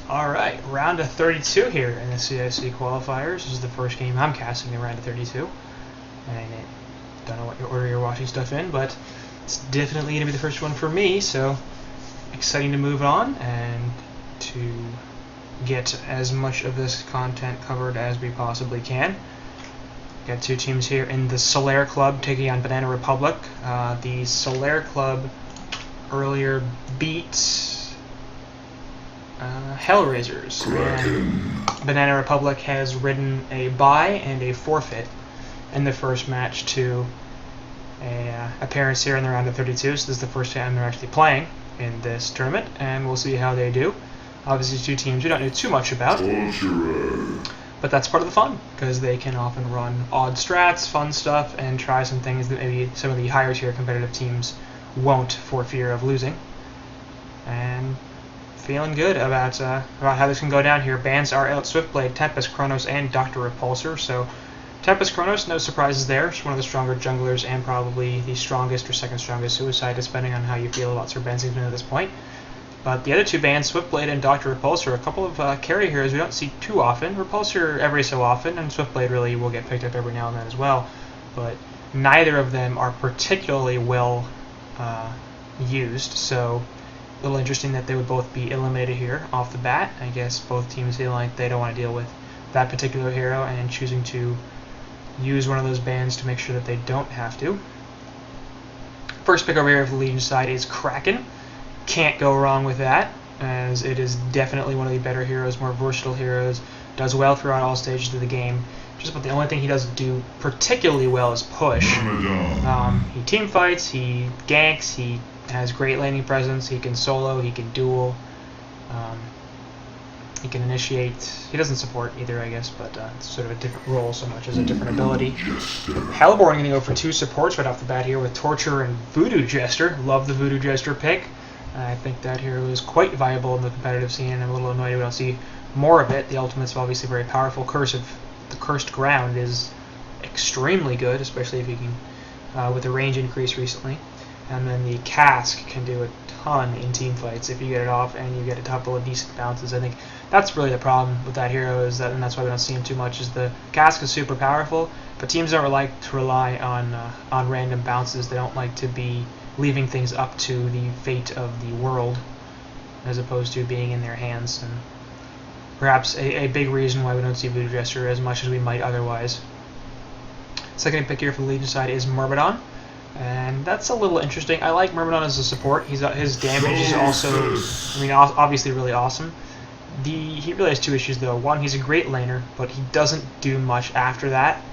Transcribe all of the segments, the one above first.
Alright, round of 32 here in the CiC Qualifiers. This is the first game I'm casting in round of 32. And I don't know what order you're watching stuff in, but it's definitely going to be the first one for me, so exciting to move on and to get as much of this content covered as we possibly can. Got two teams here in the Solaire Club taking on Banana Republic. The Solaire Club earlier beat Hellraisers. And Banana Republic has ridden a bye and a forfeit in the first match to a appearance here in the round of 32. So this is the first time they're actually playing in this tournament, and we'll see how they do. Obviously, two teams we don't know too much about, but that's part of the fun because they can often run odd strats, fun stuff, and try some things that maybe some of the higher tier competitive teams won't for fear of losing. And feeling good about how this can go down here. Bans are out: Swiftblade, Tempest, Chronos, and Dr. Repulsor. So Tempest, Chronos, no surprises there. It's one of the stronger junglers and probably the strongest or second strongest suicide, depending on how you feel about Sir Bensington at this point. But the other two bans, Swiftblade and Dr. Repulsor, a couple of carry heroes we don't see too often. Repulsor every so often, and Swiftblade really will get picked up every now and then as well. But neither of them are particularly well used, so a little interesting that they would both be eliminated here off the bat. I guess both teams feel like they don't want to deal with that particular hero and choosing to use one of those bans to make sure that they don't have to. First pick over here of the Legion side is Kraken. Can't go wrong with that, as it is definitely one of the better heroes, more versatile heroes, does well throughout all stages of the game. Just about the only thing he doesn't do particularly well is push. He team fights, he ganks, he has great laning presence, he can solo, he can duel, he can initiate. He doesn't support either, I guess, but it's sort of a different role so much as a different ability. Hellborn going to go for two supports right off the bat here with Torture and Voodoo Jester. Love the Voodoo Jester pick. I think that hero is quite viable in the competitive scene, and I'm a little annoyed we don't see more of it. The ultimate's obviously very powerful. The Cursed Ground is extremely good, especially if you can, with the range increase recently. And then the Cask can do a ton in team fights if you get it off and you get a couple of decent bounces. I think that's really the problem with that hero, is that, and that's why we don't see him too much, is the Cask is super powerful, but teams don't like to rely on random bounces. They don't like to be leaving things up to the fate of the world as opposed to being in their hands. And perhaps a big reason why we don't see Voodoo Jester as much as we might otherwise. Second pick here for the Legion side is Myrmidon. And that's a little interesting. I like Myrmidon as a support. His damage is also, obviously really awesome. He really has two issues though. One, he's a great laner, but he doesn't do much after that.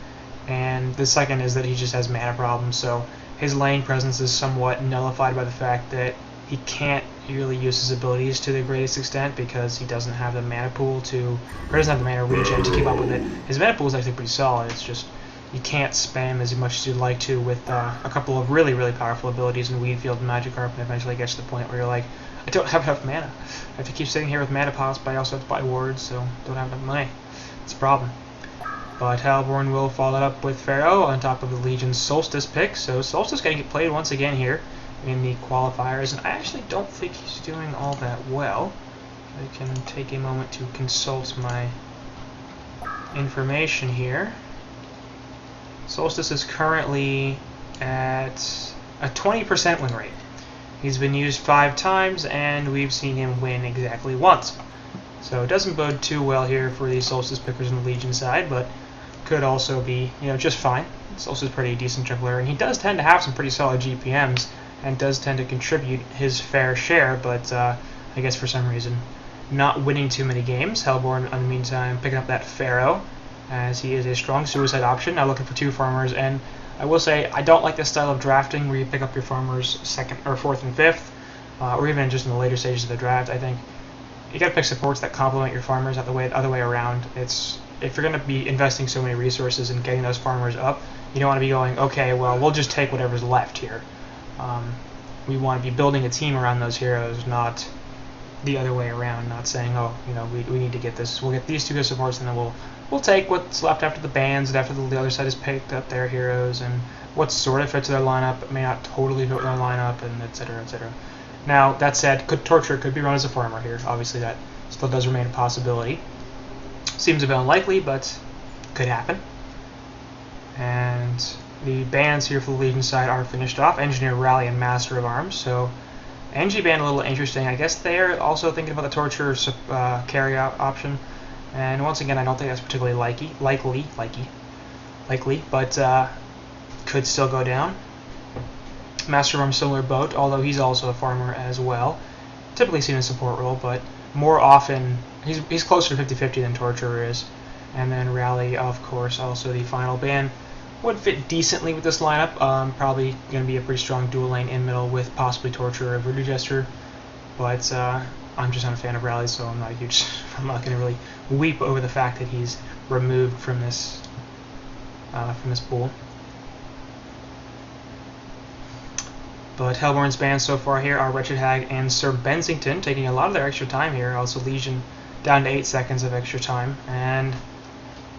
And the second is that he just has mana problems, so his lane presence is somewhat nullified by the fact that he can't really use his abilities to the greatest extent because he doesn't have the mana pool or doesn't have the mana regen to keep up with it. His mana pool is actually pretty solid. It's just you can't spam as much as you'd like to with a couple of really, really powerful abilities in Weedfield and Magikarp, and eventually gets to the point where you're like, I don't have enough mana. I have to keep sitting here with mana pots, but I also have to buy wards, so don't have enough money. It's a problem. But Hellborn will follow that up with Pharaoh on top of the Legion's Solstice pick, so Solstice going to get played once again here in the qualifiers, and I actually don't think he's doing all that well. I can take a moment to consult my information here. Solstice is currently at a 20% win rate. He's been used 5 times, and we've seen him win exactly once. So it doesn't bode too well here for the Solstice pickers on the Legion side, but could also be, just fine. Solstice is a pretty decent jungler, and he does tend to have some pretty solid GPMs, and does tend to contribute his fair share, but I guess for some reason not winning too many games. Hellborn, in the meantime, picking up that Pharaoh, as he is a strong suicide option. Now looking for 2 farmers, and I will say I don't like this style of drafting where you pick up your farmers 2nd or 4th and 5th, or even just in the later stages of the draft. I think you gotta pick supports that complement your farmers, not the other way around. If you're gonna be investing so many resources in getting those farmers up, you don't want to be going, okay, well, we'll just take whatever's left here. We want to be building a team around those heroes, not the other way around. Not saying, oh, we need to get this. We'll get these 2 good supports, and then we'll take what's left after the bans and after the other side has picked up their heroes and what sort of fits their lineup, but may not totally fit their lineup, and etc. etc. Now that said, Torture could be run as a farmer here. Obviously, that Still does remain a possibility. Seems a bit unlikely, but could happen. And the bands here for the Legion side are finished off. Engineer, Rally, and Master of Arms. So NG band a little interesting. I guess they're also thinking about the Torture carry-out option. And once again, I don't think that's particularly likely, but could still go down. Master of Arms, similar boat, although he's also a farmer as well. Typically seen in a support role, but more often he's closer to 50-50 than Torturer is. And then Rally, of course, also the final ban. Would fit decently with this lineup. Probably going to be a pretty strong dual lane in middle with possibly Torturer or Voodoo Jester. But I'm just not a fan of Rally, so I'm not going to really weep over the fact that he's removed from this pool. But Hellborn's bans so far here are Wretched Hag and Sir Bensington, taking a lot of their extra time here. Also Legion down to 8 seconds of extra time. And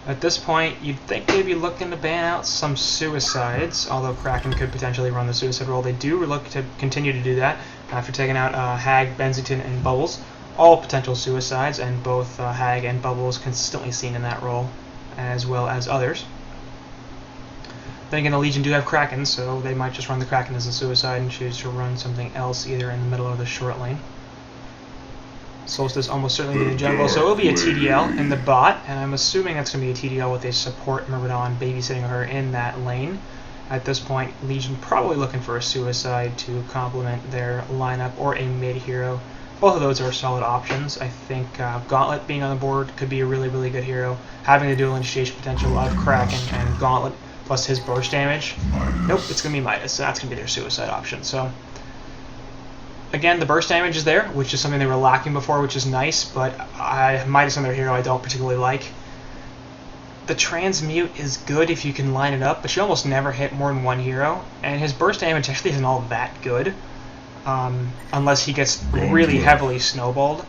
at this point, you'd think they'd be looking to ban out some suicides, although Kraken could potentially run the suicide role. They do look to continue to do that after taking out Hag, Bensington, and Bubbles. All potential suicides, and both Hag and Bubbles consistently seen in that role, as well as others. Then again, the Legion do have Kraken, so they might just run the Kraken as a suicide and choose to run something else either in the middle or the short lane. Solstice almost certainly be in the jungle, so it'll be a TDL in the bot, and I'm assuming that's going to be a TDL with a support Myrmidon babysitting her in that lane. At this point, Legion probably looking for a suicide to complement their lineup, or a mid-hero. Both of those are solid options. I think Gauntlet being on the board could be a really, really good hero. Having the dual initiation potential of Kraken and Gauntlet, plus his burst damage. Nope, it's going to be Midas, so that's going to be their suicide option. So, again, the burst damage is there, which is something they were lacking before, which is nice, but Midas on their hero I don't particularly like. The transmute is good if you can line it up, but you almost never hit more than one hero, and his burst damage actually isn't all that good, unless he gets really heavily snowballed.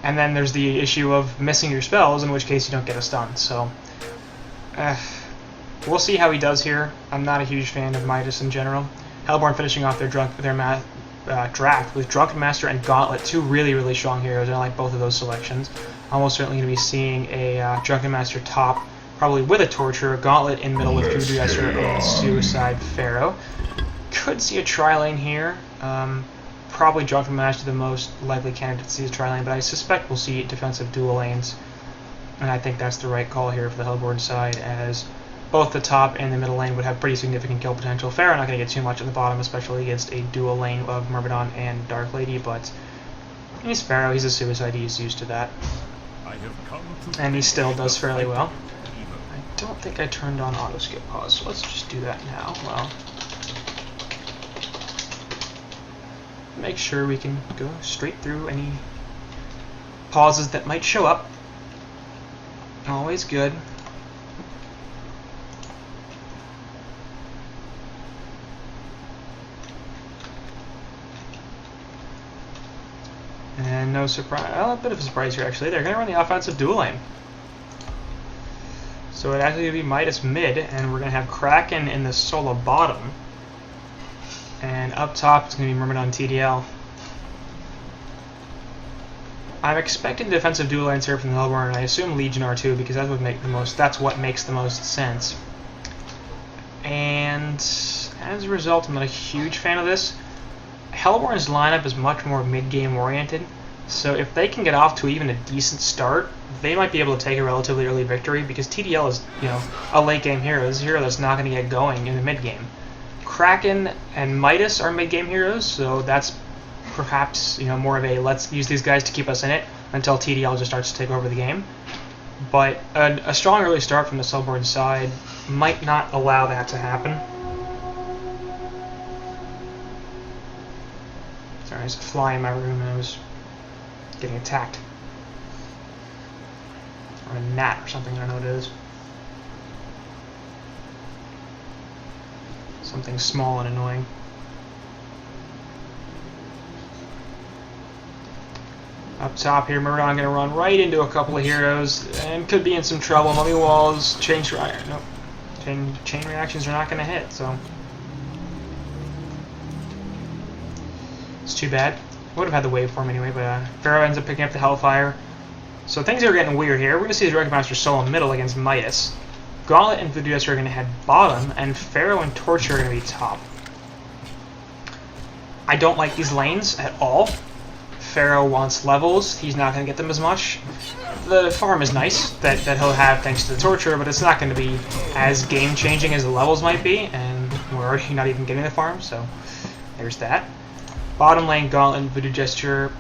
And then there's the issue of missing your spells, in which case you don't get a stun. So, we'll see how he does here. I'm not a huge fan of Midas in general. Hellborn finishing off their draft with Drunken Master and Gauntlet, two really, really strong heroes, and I like both of those selections. Almost certainly going to be seeing a Drunken Master top, probably with a Torturer, Gauntlet in middle with Voodoo Jester and Suicide Pharaoh. Could see a tri-lane here. Probably Drunken Master the most likely candidate to see a tri-lane, but I suspect we'll see defensive dual lanes. And I think that's the right call here for the Hellborn side, as both the top and the middle lane would have pretty significant kill potential. Pharaoh not going to get too much at the bottom, especially against a dual lane of Myrmidon and Dark Lady, but he's Pharaoh, he's a suicide, he's used to that. And he still does fairly well. I don't think I turned on auto skip pause, so let's just do that now. Well, make sure we can go straight through any pauses that might show up. Always good. And no surprise, well, a bit of a surprise here actually. They're going to run the offensive dual lane. So it's actually going to be Midas mid, and we're going to have Kraken in the solo bottom. And up top it's going to be Myrmidon TDL. I'm expecting defensive dual lanes here from the Hellborn, and I assume Legion are too, because that's what makes the most sense. And as a result, I'm not a huge fan of this. Hellborn's lineup is much more mid-game oriented, so if they can get off to even a decent start, they might be able to take a relatively early victory, because TDL is, a late-game hero. This is a hero that's not going to get going in the mid-game. Kraken and Midas are mid-game heroes, so that's perhaps more of a let's use these guys to keep us in it until TDL just starts to take over the game. But a strong early start from the Hellborn side might not allow that to happen. Sorry, there's a fly in my room and I was getting attacked. Or a gnat or something, I don't know what it is. Something small and annoying. Up top here, Myrmidon going to run right into a couple of heroes and could be in some trouble. Mummy walls, chain reactions are not going to hit, so it's too bad. Would have had the waveform anyway, but Pharaoh ends up picking up the Hellfire. So things are getting weird here. We're going to see the Dragon Master solo middle against Midas. Gauntlet and Voodoo Jester are going to head bottom, and Pharaoh and Torture are going to be top. I don't like these lanes at all. Pharaoh wants levels. He's not going to get them as much. The farm is nice that he'll have thanks to the Torture, but it's not going to be as game-changing as the levels might be, and we're already not even getting the farm, so there's that. Bottom lane, Gauntlet and Voodoo Gesture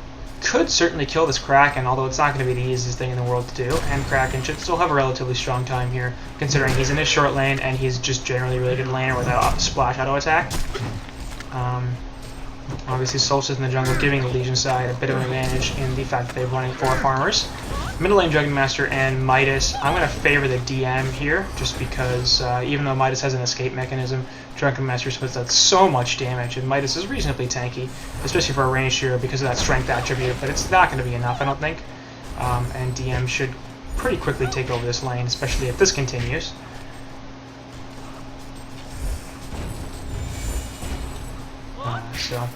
could certainly kill this Kraken, although it's not going to be the easiest thing in the world to do, and Kraken should still have a relatively strong time here, considering he's in his short lane, and he's just generally a really good laner without splash auto attack. Obviously, Solstice in the jungle giving the Legion side a bit of an advantage in the fact that they're running 4 farmers. Middle lane, Dragon Master and Midas. I'm going to favor the DM here, just because even though Midas has an escape mechanism, Dragon Master puts out so much damage, and Midas is reasonably tanky, especially for a ranged hero because of that strength attribute, but it's not going to be enough, I don't think. And DM should pretty quickly take over this lane, especially if this continues. So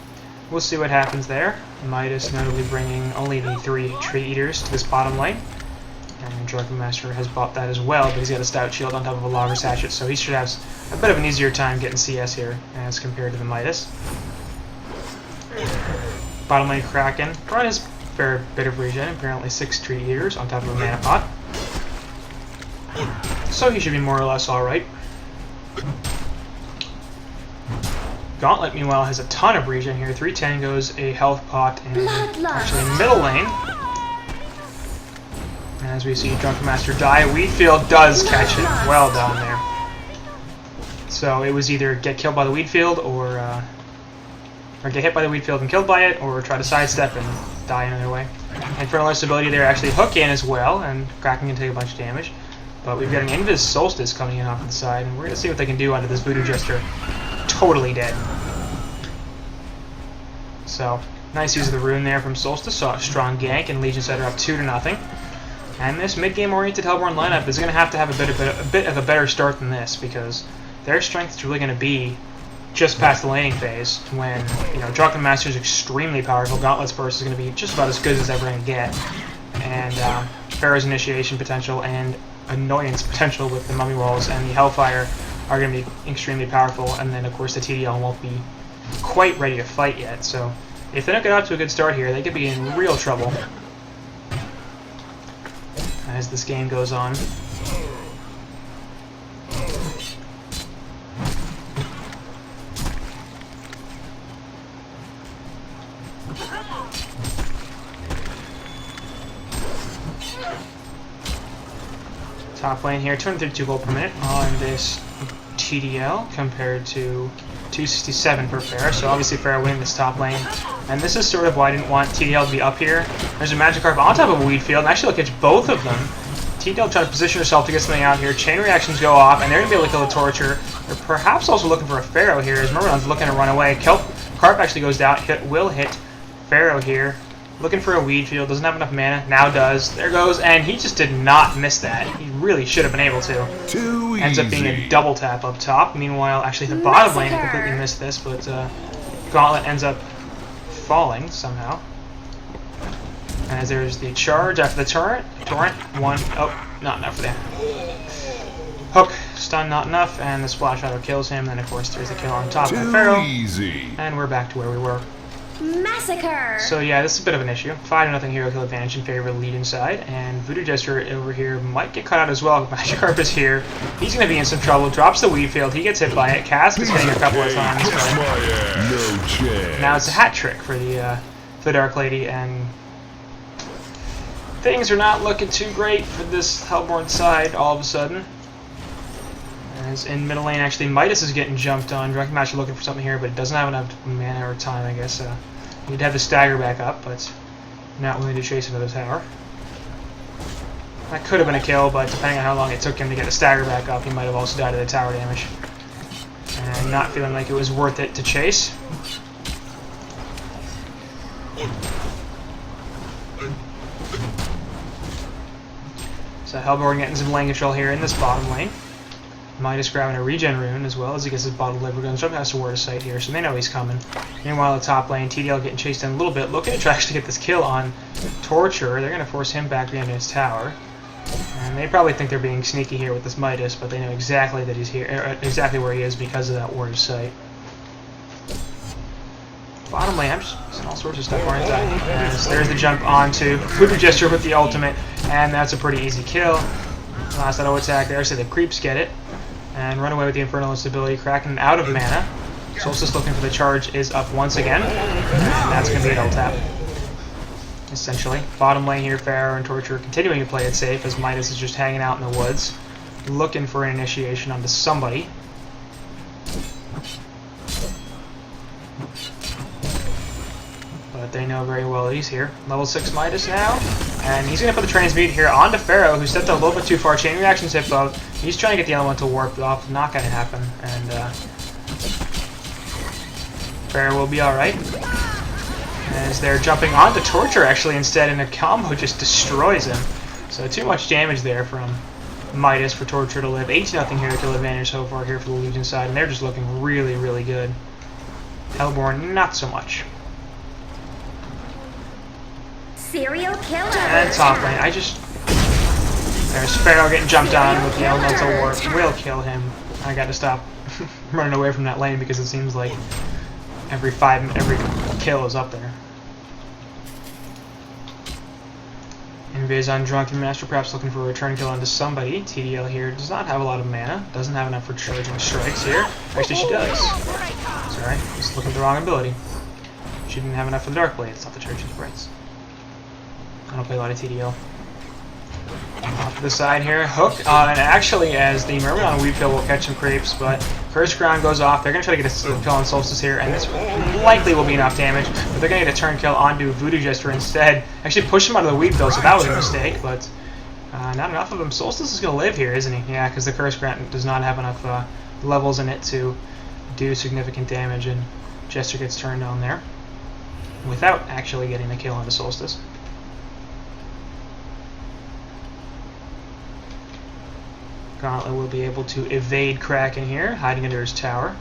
we'll see what happens there. Midas notably bringing only the 3 Tree Eaters to this bottom lane. And Dragon Master has bought that as well, but he's got a Stout Shield on top of a Logger's Hatchet, so he should have a bit of an easier time getting CS here as compared to the Midas. Bottom lane Kraken. Run is a fair bit of regen, apparently 6 Tree Eaters on top of a Mana Pot. So he should be more or less alright. Gauntlet, meanwhile, has a ton of regen here. 3 Tangos, a health pot, and actually middle lane. And as we see Drunken Master die, Weedfield does catch it. Well done there. So it was either get killed by the Weedfield, or get hit by the Weedfield and killed by it, or try to sidestep and die another way. And for Infernalist's ability there, actually hook in as well, and Kraken can take a bunch of damage. But we've got an Invis Solstice coming in off to the side, and we're going to see what they can do under this Voodoo Jester. Totally dead. So, nice use of the rune there from Solstice, saw a strong gank, and Legion set her up 2-0. And this mid-game oriented Hellborn lineup is going to have a bit of a better start than this, because their strength is really going to be just past the laning phase, when, you know, Drunken Master is extremely powerful, Gauntlet's burst is going to be just about as good as it's ever going to get, and Pharaoh's initiation potential and annoyance potential with the Mummy Walls and the Hellfire are going to be extremely powerful, and then of course the TDL won't be quite ready to fight yet, so if they don't get out to a good start here, they could be in real trouble as this game goes on. Top lane here, 232 gold per minute on this TDL compared to 267 per Pharaoh, so obviously Pharaoh winning this top lane. And this is sort of why I didn't want TDL to be up here. There's a Magikarp on top of a Weedfield, and actually I'll catch both of them. TDL trying to position herself to get something out here. Chain reactions go off, and they're going to be able to kill the Torture. They're perhaps also looking for a Pharaoh here, as Myrmidon's looking to run away. Carp actually goes down, will hit Pharaoh here. Looking for a Weedfield, doesn't have enough mana, now does. There goes, and he just did not miss that. He really should have been able to. Too Ends up being a double tap up top. Meanwhile, actually the bottom lane completely missed this, but Gauntlet ends up falling somehow. And as there's the charge after the torrent, not enough for that. Hook, stun not enough, and the splash auto kills him. Then of course there's the kill on top of Pharaoh. And we're back to where we were. Massacre! So yeah, this is a bit of an issue. 5-0 hero kill advantage in favor of the lead inside, and Voodoo Jester over here might get cut out as well. Magikarp is here. He's going to be in some trouble. Drops the Weedfield. He gets hit by it. Cask is hitting a couple of times. No chance. Now it's a hat trick for the Dark Lady, and things are not looking too great for this Hellborn side all of a sudden. As in middle lane, actually, Midas is getting jumped on. Drunken Master looking for something here, but it doesn't have enough mana or time, I guess. He'd have the stagger back up, but not willing to chase another tower. That could have been a kill, but depending on how long it took him to get the stagger back up, he might have also died of the tower damage. And not feeling like it was worth it to chase. So Hellborn getting some lane control here in this bottom lane. Midas grabbing a regen rune as well as he gets his bottled liver gun. Something has to ward a sight here, so they know he's coming. Meanwhile, the top lane, TDL getting chased in a little bit, looking to try to get this kill on Torture. They're going to force him back behind his tower. And they probably think they're being sneaky here with this Midas, but they know exactly that he's here, exactly where he is because of that ward of sight. Bottom lane, I'm just missing all sorts of stuff, aren't I? As there's the jump onto Voodoo Gesture with the ultimate, and that's a pretty easy kill. Last auto attack there, so the creeps get it. And run away with the Infernal Instability, Kraken out of mana. Solstice looking for the charge is up once again. And that's going to be an L-tap. Essentially. Bottom lane here, Pharaoh and Torture continuing to play it safe as Midas is just hanging out in the woods. Looking for an initiation onto somebody. But they know very well that he's here. Level 6 Midas now. And he's going to put the transmute here onto Pharaoh, who stepped a little bit too far. Chain reactions hit both. He's trying to get the elemental warp off. Not going to happen. And Pharaoh will be alright. As they're jumping onto Torture actually instead, and a combo just destroys him. So too much damage there from Midas for Torture to live. 8-0 here, kill advantage so far here for the Legion side. And they're just looking really, really good. Hellborn, not so much. Serial killer. And top lane, there's Pharaoh getting jumped on with the elemental warp. Will kill him. I got to stop running away from that lane because it seems like every kill is up there. Invis on Drunken Master, perhaps looking for a return kill onto somebody. TDL here does not have a lot of mana. Doesn't have enough for charging strikes here. Actually, she does. Sorry, just looking at the wrong ability. She didn't have enough for the Dark Blade. It's not the charging sprites. I don't play a lot of TDL. Off to the side here, Hook, and actually as the Myrmidon Weave Kill will catch some creeps, but Curse Ground goes off. They're going to try to get a kill on Solstice here, and this likely will be enough damage, but they're going to get a turn kill onto Voodoo Gesture instead. Actually push him out of the Weave Kill, so that was a mistake, but not enough of him. Solstice is going to live here, isn't he? Yeah, because the Curse Ground does not have enough levels in it to do significant damage, and Gesture gets turned on there without actually getting the kill onto Solstice. Gauntlet will be able to evade Kraken here, hiding under his tower.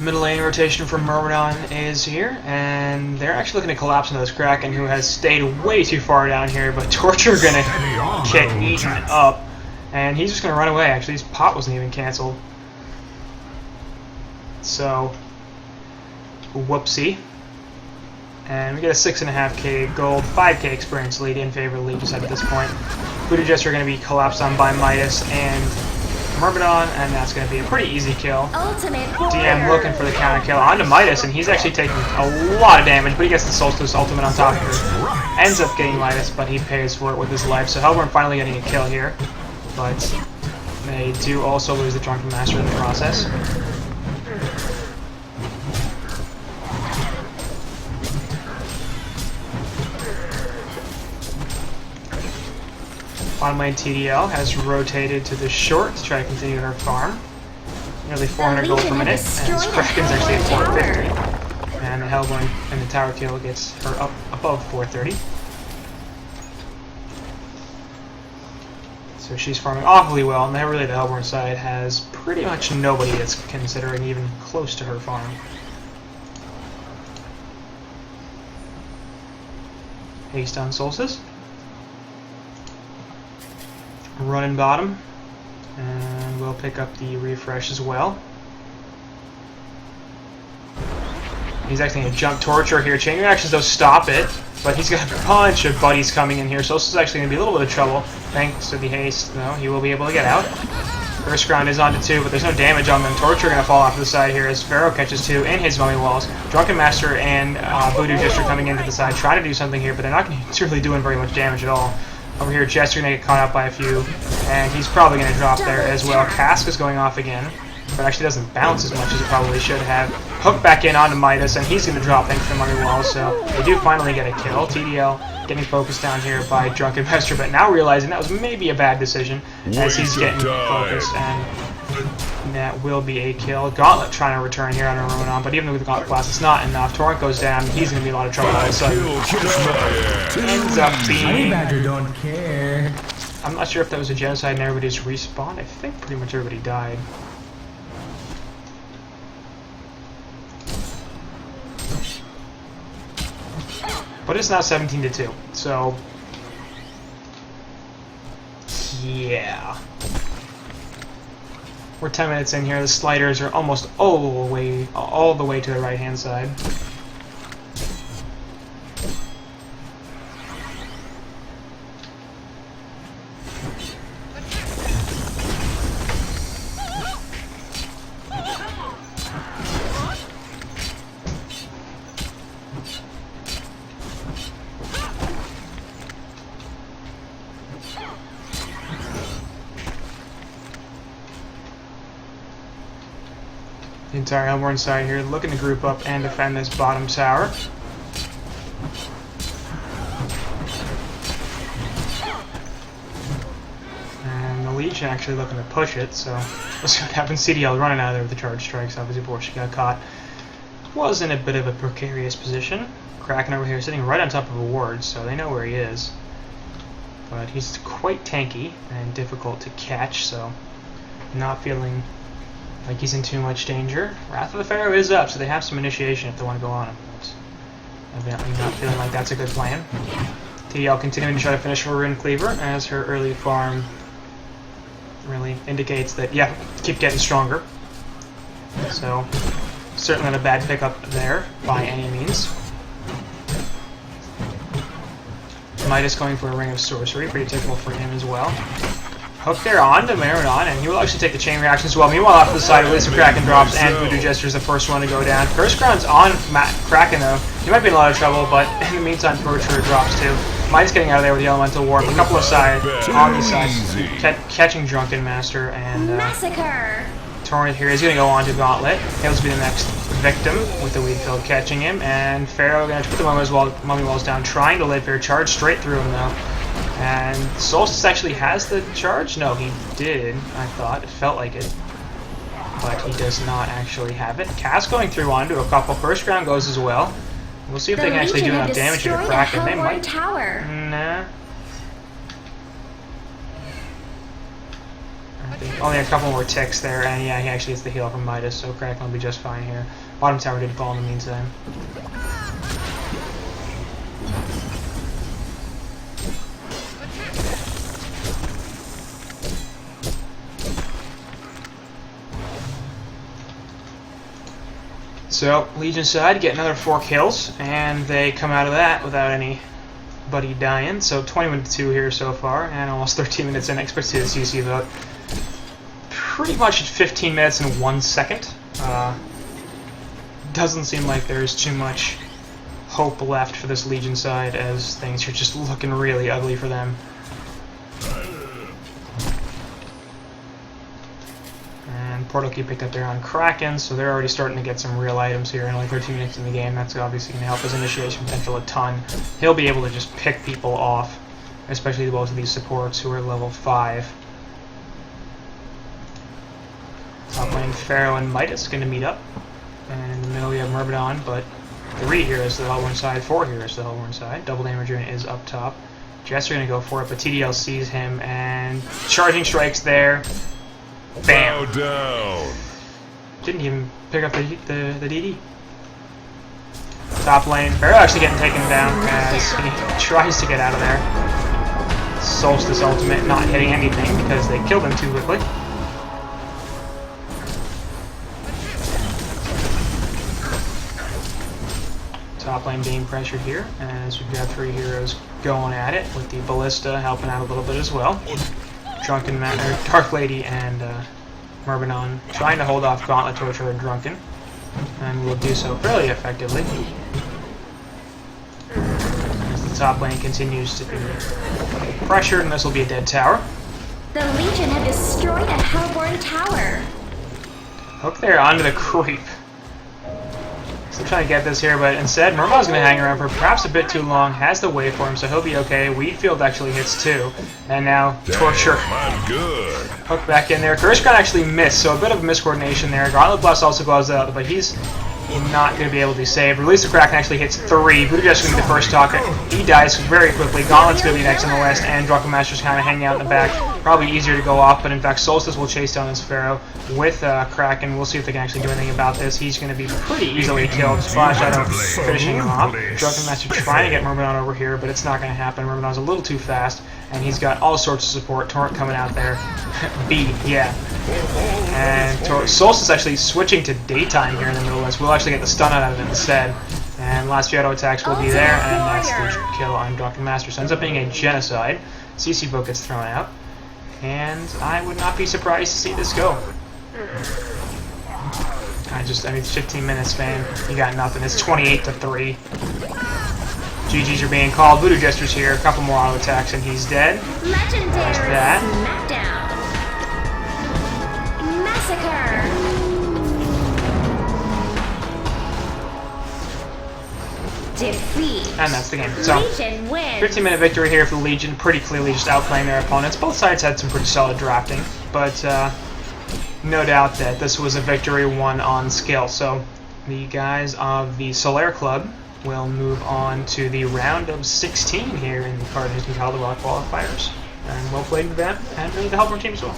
Middle lane rotation from Myrmidon is here, and they're actually looking to collapse into this Kraken, who has stayed way too far down here, but Torture gonna get eaten up, and he's just gonna run away. Actually, his pot wasn't even cancelled. So, whoopsie. And we get a 6.5k gold, 5k experience lead in favor of the Legion side at this point. Voodoo Gesture are going to be collapsed on by Midas and Myrmidon, and that's going to be a pretty easy kill. DM looking for the counter kill onto Midas, and he's actually taking a lot of damage, but he gets the Solstice ultimate on top of it. Ends up getting Midas, but he pays for it with his life. So Hellborn finally getting a kill here, but they do also lose the Drunken Master in the process. Bottom lane TDL has rotated to the short to try to continue her farm. Nearly 400 gold per minute, and Kraken's actually at 450. And the Hellborn and the tower kill gets her up above 430. So she's farming awfully well, and really the Hellborn side has pretty much nobody that's considering even close to her farm. Haste on Solstice. Running bottom, and we'll pick up the refresh as well. He's actually going to jump Torture here. Chain reactions don't stop it, but he's got a bunch of buddies coming in here, so this is actually going to be a little bit of trouble thanks to the haste. No, he will be able to get out. First ground is onto 2, but there's no damage on them. Torture going to fall off to the side here as Pharaoh catches 2 in his mummy walls. Drunken Master and Voodoo Gesture coming into the side, trying to do something here, but they're not really doing very much damage at all. Over here, Jester going to get caught up by a few, and he's probably going to drop there as well. Cask is going off again, but actually doesn't bounce as much as it probably should have. Hook back in onto Midas, and he's going to drop into the mummy wall, so they do finally get a kill. TDL getting focused down here by Drunken Master, but now realizing that was maybe a bad decision as he's getting focused, and that will be a kill. Gauntlet trying to return here on a Romanon, but even with the Gauntlet class, it's not enough. Torrent goes down, he's going to be in a lot of trouble all of a sudden. Ends up being... Badger don't care. I'm not sure if that was a genocide and everybody just respawned. I think pretty much everybody died. But it's now 17-2, so yeah. We're 10 minutes in here. The sliders are almost all the way to the right-hand side. The entire Hellborn side here looking to group up and defend this bottom tower. And the Legion actually looking to push it, so we'll see what happens. CDL running out of there with the charge strikes, obviously before she got caught. Was in a bit of a precarious position. Kraken over here sitting right on top of a ward, so they know where he is. But he's quite tanky and difficult to catch, so not feeling like he's in too much danger. Wrath of the Pharaoh is up, so they have some initiation if they want to go on him. But evidently not feeling like that's a good plan. TDL continuing to try to finish her Rune Cleaver as her early farm really indicates that, yeah, keep getting stronger. So, certainly not a bad pickup there by any means. Midas going for a Ring of Sorcery, pretty typical for him as well. Hook there on to Maradon, and he will actually take the chain reaction as well. Meanwhile, off to the side, Lisa Kraken drops, and Voodoo Jester is the first one to go down. Curse Crown's on Kraken, though. He might be in a lot of trouble, but in the meantime, Torture drops too. Midas getting out of there with the Elemental Warp. A couple of sides, on the side, catching Drunken Master, and Massacre! Torrent here is going to go on to Gauntlet. He'll be the next victim with the Weed Field catching him, and Pharaoh going to put the Mummy Walls down, trying to live here. Charge straight through him, though. And Solstice actually has the charge? No, he did, I thought. It felt like it. But he does not actually have it. Cass going through onto a couple. First round goes as well. We'll see if they can actually do enough damage to the Kraken. They might. Tower. Nah. I think only a couple more ticks there, and yeah, he actually gets the heal from Midas, so Kraken will be just fine here. Bottom tower did fall in the meantime. So, Legion side get another 4 kills, and they come out of that without anybody dying. So 20-2 here so far, and almost 13 minutes in. Expect to see the CiC vote. Pretty much at 15 minutes and 1 second. Doesn't seem like there's too much hope left for this Legion side, as things are just looking really ugly for them. Portal key picked up there on Kraken, so they're already starting to get some real items here in only 13 minutes in the game. That's obviously going to help his initiation potential a ton. He'll be able to just pick people off, especially both of these supports who are level 5. Top lane Pharaoh and Midas going to meet up. And in the middle we have Myrmidon, but 3 heroes to the Hellborn side, 4 heroes to the Hellborn side. Double damage unit is up top. Jester going to go for it, but TDL sees him, and charging strikes there. Bam! Down. Didn't even pick up the DD. Top lane. Pharaoh actually getting taken down as he tries to get out of there. Solstice ultimate not hitting anything because they killed him too quickly. Top lane being pressured here as we've got 3 heroes going at it with the Ballista helping out a little bit as well. Drunken Dark Lady and Myrmidon trying to hold off Gauntlet, Torture, and Drunken, and will do so fairly effectively. As the top lane continues to be pressured, and this will be a dead tower. The Legion have destroyed a Hellborn tower. Hook there onto the creep. Still trying to get this here, but instead, Murmaugh's going to hang around for perhaps a bit too long. Has to wait for him, so he'll be okay. Wheatfield actually hits 2. And now, Torture. I'm good. Hook back in there. Kurishkan actually missed, so a bit of miscoordination there. Gauntlet Blast also goes out, but he's not going to be able to be saved. Release the Kraken actually hits 3. Voodoo Jester's going to be the first target. He dies very quickly. Gauntlet's going to be next on the list, and Drunken Master's kind of hanging out in the back. Probably easier to go off, but in fact, Solstice will chase down this Pharaoh with Kraken. We'll see if they can actually do anything about this. He's going to be pretty easily killed. Splash Shadow finishing him off. Drunken Master trying to get Myrmidon over here, but it's not going to happen. Myrmidon's a little too fast, and he's got all sorts of support. Torrent coming out there. B, yeah. And Solstice actually switching to daytime here in the middle of this. We'll actually get the stun out of it instead. And last few auto attacks will be there, and that's the kill on Drunken Master. So it ends up being a genocide. CC book gets thrown out. And I would not be surprised to see this go. I mean, it's 15 minutes, man. You got nothing. It's 28-3. GGs are being called. Voodoo Jester's here. A couple more auto attacks, and he's dead. Legendary There's that. Smackdown. Massacre. Defeat. And that's the game. So, Legion wins. 15-minute victory here for the Legion. Pretty clearly just outplaying their opponents. Both sides had some pretty solid drafting, but no doubt that this was a victory won on skill. So, the guys of the Solaire Club will move on to the round of 16 here in the Carnage and Caldavar Qualifiers. And well played to them, and really the Helper team as well.